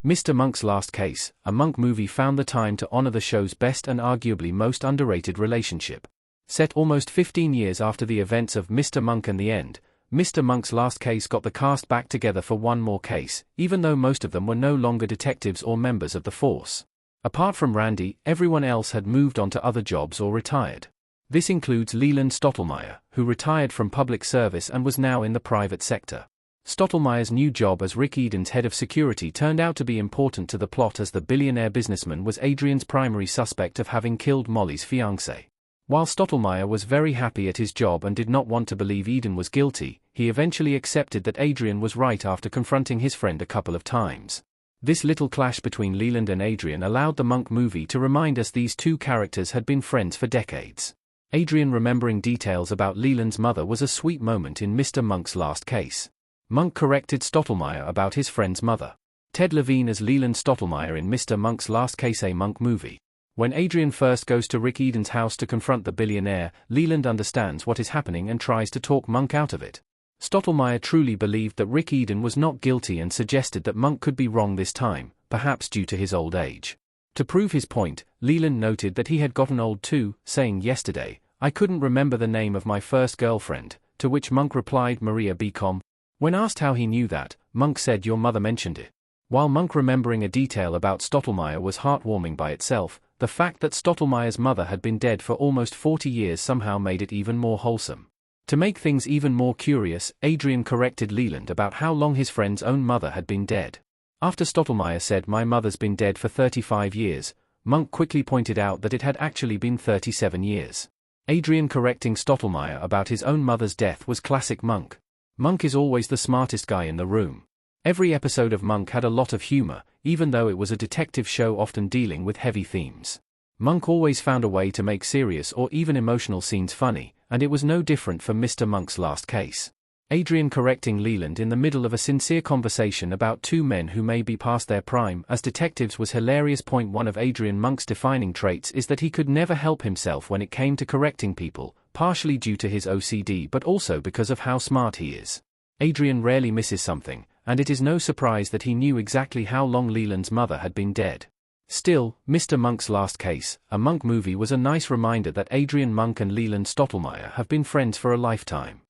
Mr. Monk's Last Case, a Monk movie, found the time to honor the show's best and arguably most underrated relationship. Set almost 15 years after the events of Mr. Monk and the End, Mr. Monk's Last Case got the cast back together for one more case, even though most of them were no longer detectives or members of the force. Apart from Randy, everyone else had moved on to other jobs or retired. This includes Leland Stottlemyre, who retired from public service and was now in the private sector. Stottlemyre's new job as Rick Eden's head of security turned out to be important to the plot, as the billionaire businessman was Adrian's primary suspect of having killed Molly's fiancé. While Stottlemyre was very happy at his job and did not want to believe Eden was guilty, he eventually accepted that Adrian was right after confronting his friend a couple of times. This little clash between Leland and Adrian allowed the Monk movie to remind us these two characters had been friends for decades. Adrian remembering details about Leland's mother was a sweet moment in Mr. Monk's Last Case. Monk corrected Stottlemyre about his friend's mother. Ted Levine as Leland Stottlemyre in Mr. Monk's Last Case, a Monk movie. When Adrian first goes to Rick Eden's house to confront the billionaire, Leland understands what is happening and tries to talk Monk out of it. Stottlemyre truly believed that Rick Eden was not guilty and suggested that Monk could be wrong this time, perhaps due to his old age. To prove his point, Leland noted that he had gotten old too, saying yesterday, "I couldn't remember the name of my first girlfriend," to which Monk replied Maria Becom. When asked how he knew that, Monk said your mother mentioned it. While Monk remembering a detail about Stottlemyre was heartwarming by itself, the fact that Stottlemyre's mother had been dead for almost 40 years somehow made it even more wholesome. To make things even more curious, Adrian corrected Leland about how long his friend's own mother had been dead. After Stottlemyre said my mother's been dead for 35 years, Monk quickly pointed out that it had actually been 37 years. Adrian correcting Stottlemyre about his own mother's death was classic Monk. Monk is always the smartest guy in the room. Every episode of Monk had a lot of humor, even though it was a detective show often dealing with heavy themes. Monk always found a way to make serious or even emotional scenes funny, and it was no different for Mr. Monk's Last Case. Adrian correcting Leland in the middle of a sincere conversation about two men who may be past their prime as detectives was hilarious. One of Adrian Monk's defining traits is that he could never help himself when it came to correcting people, partially due to his OCD but also because of how smart he is. Adrian rarely misses something, and it is no surprise that he knew exactly how long Leland's mother had been dead. Still, Mr. Monk's Last Case, a Monk movie, was a nice reminder that Adrian Monk and Leland Stottlemyre have been friends for a lifetime.